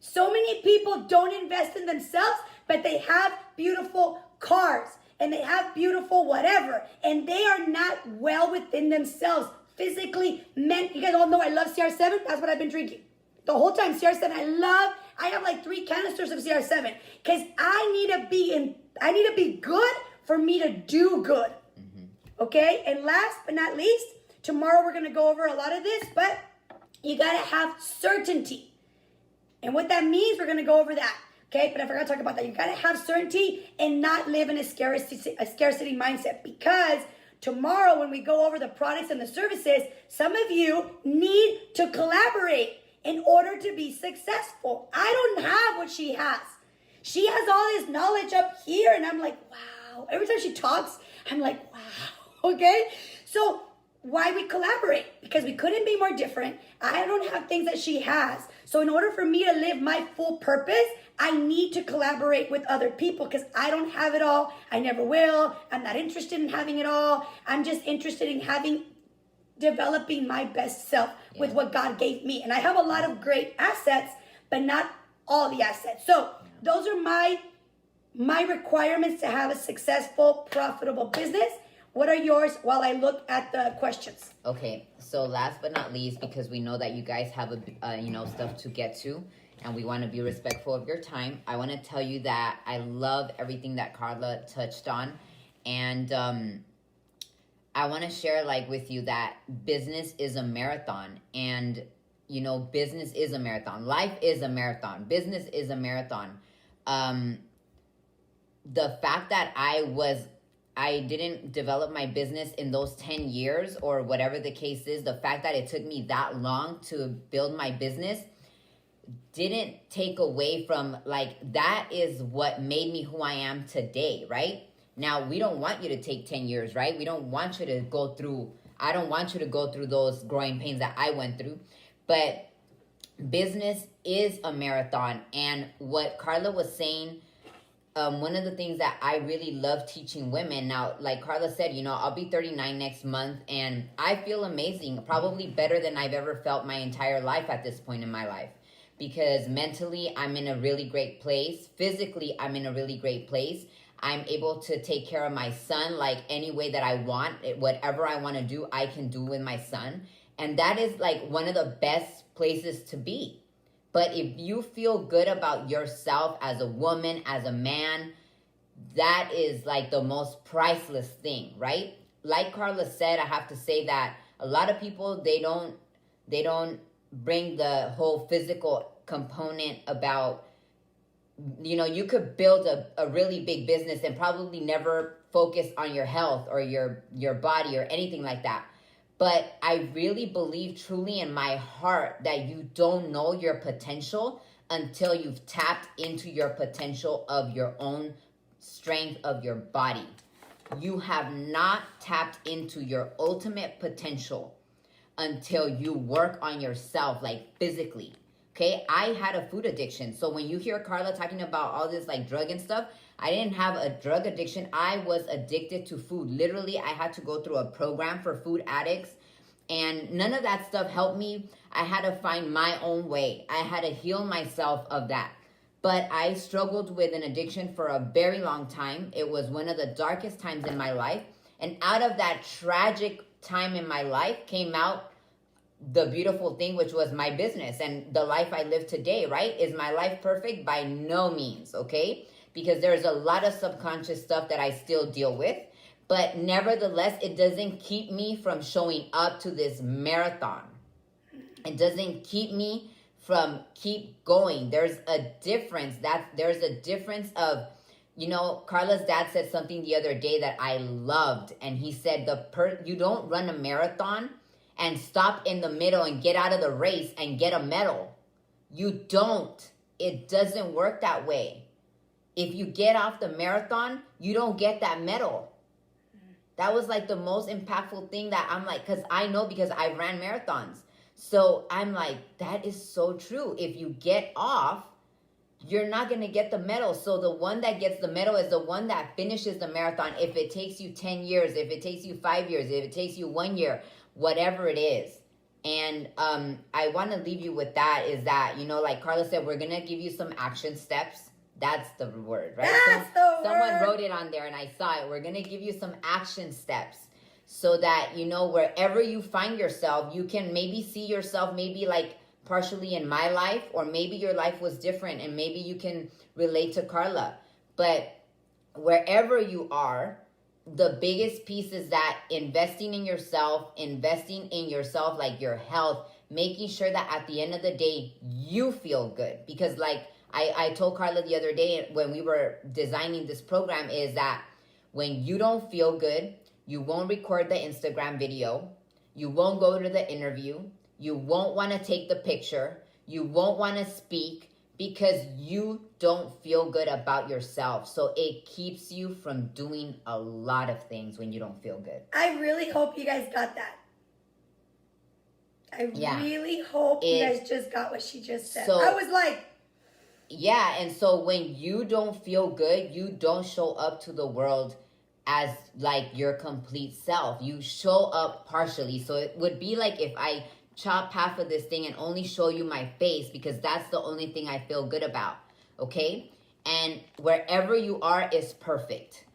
Speaker 1: So many people don't invest in themselves, but they have beautiful cars and they have beautiful whatever, and they are not well within themselves physically, mentally. You guys all know I love CR7. That's what I've been drinking the whole time. CR7. I have like 3 canisters of CR7 because I need to be good for me to do good. Okay, and last but not least, tomorrow we're going to go over a lot of this, but you got to have certainty. And what that means, we're going to go over that. Okay, but I forgot to talk about that. You got to have certainty and not live in a scarcity mindset, because tomorrow when we go over the products and the services, some of you need to collaborate in order to be successful. I don't have what she has. She has all this knowledge up here, and I'm like, wow. Every time she talks, I'm like, wow. Okay? So why we collaborate? Because we couldn't be more different. I don't have things that she has. So in order for me to live my full purpose, I need to collaborate with other people because I don't have it all. I never will. I'm not interested in having it all. I'm just interested in developing my best self with what God gave me. And I have a lot of great assets, but not all the assets. So those are my requirements to have a successful, profitable business. What are yours while I look at the questions?
Speaker 2: Okay, so last but not least, because we know that you guys have stuff to get to, and we want to be respectful of your time, I want to tell you that I love everything that Karla touched on, and I want to share with you that business is a marathon, and business is a marathon. Life is a marathon. Business is a marathon. The fact that I didn't develop my business in those 10 years or whatever the case is, the fact that it took me that long to build my business didn't take away from, that is what made me who I am today, right? Now, we don't want you to take 10 years, right? We don't want you to go through, I don't want you to go through those growing pains that I went through, but business is a marathon. And what Karla was saying, one of the things that I really love teaching women now, like Karla said, I'll be 39 next month, and I feel amazing, probably better than I've ever felt my entire life at this point in my life, because mentally I'm in a really great place. Physically, I'm in a really great place. I'm able to take care of my son any way that I want. Whatever I want to do, I can do with my son. And that is one of the best places to be. But if you feel good about yourself as a woman, as a man, that is the most priceless thing, right? Like Karla said, I have to say that a lot of people, they don't bring the whole physical component about, you know, you could build a really big business and probably never focus on your health or your body or anything like that. But I really believe truly in my heart that you don't know your potential until you've tapped into your potential of your own strength of your body. You have not tapped into your ultimate potential until you work on yourself, like physically. Okay, I had a food addiction. So when you hear Karla talking about all this like drug and stuff, I didn't have a drug addiction. I was addicted to food. Literally, I had to go through a program for food addicts, and none of that stuff helped me. I had to find my own way. I had to heal myself of that. But I struggled with an addiction for a very long time. It was one of the darkest times in my life. And out of that tragic time in my life came out the beautiful thing, which was my business and the life I live today, right? Is my life perfect? By no means, okay? Because there's a lot of subconscious stuff that I still deal with. But nevertheless, it doesn't keep me from showing up to this marathon. It doesn't keep me from keep going. There's a difference. There's a difference of, you know, Karla's dad said something the other day that I loved. And he said, you don't run a marathon and stop in the middle and get out of the race and get a medal. You don't. It doesn't work that way. If you get off the marathon, you don't get that medal. That was like the most impactful thing that I'm like, because I know, because I ran marathons. So I'm like, that is so true. If you get off, you're not going to get the medal. So the one that gets the medal is the one that finishes the marathon. If it takes you 10 years, if it takes you 5 years, if it takes you 1 year, whatever it is. And I want to leave you with that, is that, you know, like Karla said, we're going to give you some action steps. That's the word, right? Someone wrote it on there and I saw it. We're going to give you some action steps so that, you know, wherever you find yourself, you can maybe see yourself maybe like partially in my life, or maybe your life was different and maybe you can relate to Karla. But wherever you are, the biggest piece is that investing in yourself, like your health, making sure that at the end of the day, you feel good. Because like I told Karla the other day when we were designing this program, is that when you don't feel good, you won't record the Instagram video, you won't go to the interview, you won't want to take the picture, you won't want to speak, because you don't feel good about yourself. So it keeps you from doing a lot of things when you don't feel good.
Speaker 1: I really hope you guys got that. I really hope you guys just got what she just said. So, I was like...
Speaker 2: Yeah, and so when you don't feel good, you don't show up to the world as like your complete self. You show up partially. So it would be like if I chop half of this thing and only show you my face, because that's the only thing I feel good about, okay? And wherever you are is perfect.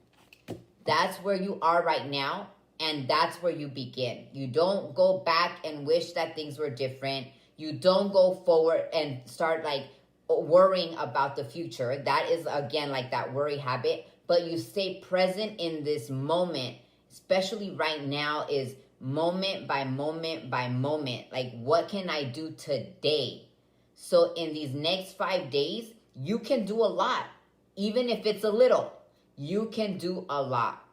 Speaker 2: That's where you are right now, and that's where you begin. You don't go back and wish that things were different. You don't go forward and start like worrying about the future. That is, again, like that worry habit. But you stay present in this moment, especially right now, is moment by moment by moment. Like, what can I do today? So in these next 5 days, you can do a lot. Even if it's a little, you can do a lot.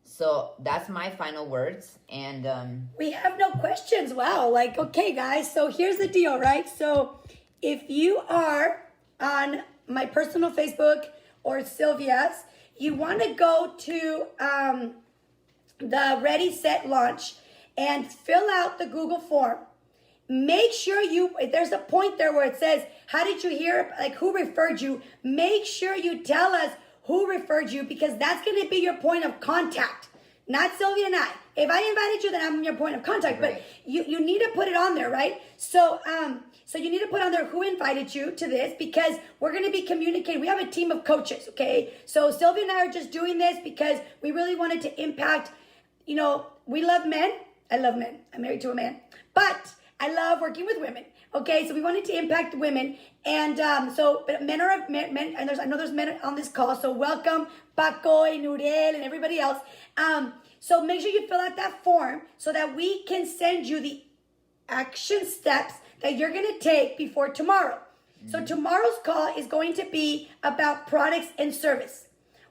Speaker 2: So that's my final words. And
Speaker 1: we have no questions. Wow. Like, okay, guys. So here's the deal, right? So if you are on my personal Facebook or Sylvia's, you want to go to the Ready, Set, Launch and fill out the Google form. Make sure there's a point there where it says, how did you hear, like who referred you? Make sure you tell us who referred you, because that's going to be your point of contact, not Sylvia and I. If I invited you, then I'm your point of contact, right. But you need to put it on there, right? So you need to put on there who invited you to this, because we're going to be communicating. We have a team of coaches, okay? So Sylvia and I are just doing this because we really wanted to impact, you know, we love men. I love men. I'm married to a man. But I love working with women, okay? So we wanted to impact women. And but men, and I know there's men on this call, so welcome Paco and Uriel and everybody else. So make sure you fill out that form so that we can send you the action steps that you're going to take before tomorrow. So tomorrow's call is going to be about products and service.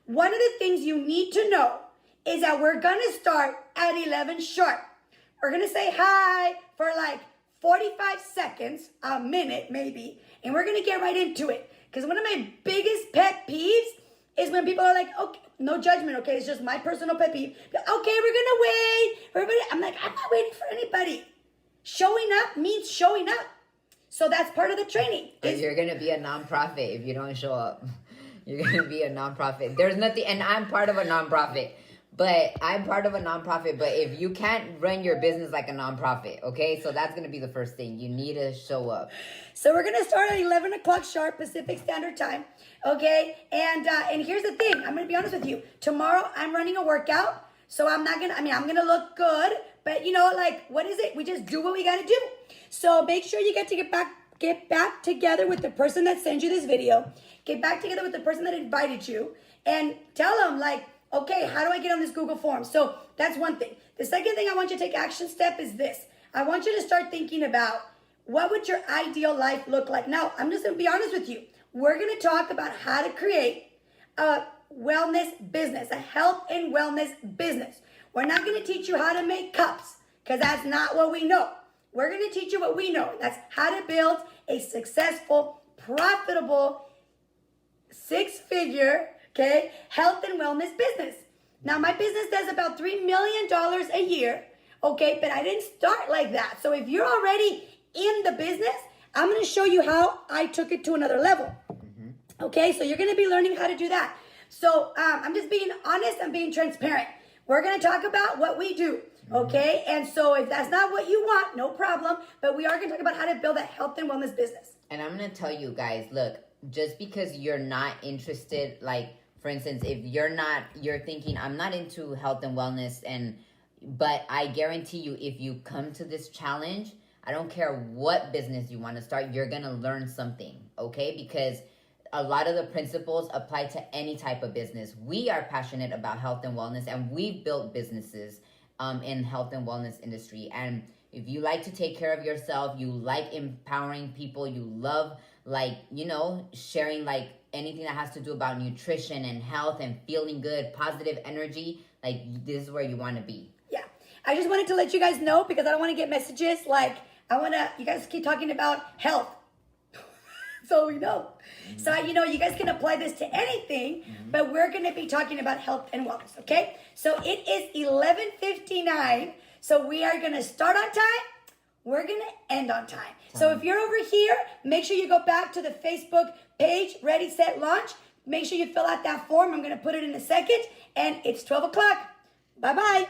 Speaker 1: One of the things you need to know is that we're going to start at 11 sharp. We're going to say hi for like 45 seconds, a minute maybe, and we're going to get right into it. Because one of my biggest pet peeves is when people are like, okay, no judgment, okay? It's just my personal pet peeve. Okay, we're going to wait. Everybody, I'm like, I'm not waiting for anybody. Showing up means showing up. So that's part of the training.
Speaker 2: You're going to be a nonprofit if you don't show up. You're going to be a nonprofit. There's nothing, and I'm part of a nonprofit. But if you can't run your business like a nonprofit, okay? So that's going to be the first thing. You need to show up.
Speaker 1: So we're going to start at 11 o'clock sharp Pacific Standard Time, okay? And here's the thing. I'm going to be honest with you. Tomorrow, I'm running a workout. So I'm going to look good. But, like, what is it? We just do what we got to do. So make sure you get back together with the person that sent you this video. Get back together with the person that invited you. And tell them, like, okay, how do I get on this Google form? So that's one thing. The second thing I want you to take action step is this. I want you to start thinking about what would your ideal life look like. Now, I'm just going to be honest with you. We're going to talk about how to create a wellness business, a health and wellness business. We're not going to teach you how to make cups because that's not what we know. We're going to teach you what we know. That's how to build a successful, profitable, six-figure, okay, health and wellness business. Now, my business does about $3 million a year, okay, but I didn't start like that. So if you're already in the business, I'm going to show you how I took it to another level, okay? So you're going to be learning how to do that. So I'm just being honest. I'm being transparent. We're going to talk about what we do, okay? And so if that's not what you want, no problem, but we are going to talk about how to build a health and wellness business.
Speaker 2: And I'm going to tell you guys, look, just because you're not interested, like, for instance, if you're thinking, I'm not into health and wellness, but I guarantee you, if you come to this challenge, I don't care what business you want to start, you're going to learn something, okay? Because a lot of the principles apply to any type of business. We are passionate about health and wellness, and we've built businesses in health and wellness industry. And if you like to take care of yourself, you like empowering people, you love, like, sharing, like, anything that has to do about nutrition and health and feeling good, positive energy, like, this is where you want to be.
Speaker 1: Yeah. I just wanted to let you guys know because I don't want to get messages like, you guys keep talking about health. So we know. So, you guys can apply this to anything, but we're going to be talking about health and wellness, okay? So it is 11:59. So we are going to start on time. We're going to end on time. So if you're over here, make sure you go back to the Facebook page, Ready, Set, Launch. Make sure you fill out that form. I'm going to put it in a second. And it's 12 o'clock. Bye-bye.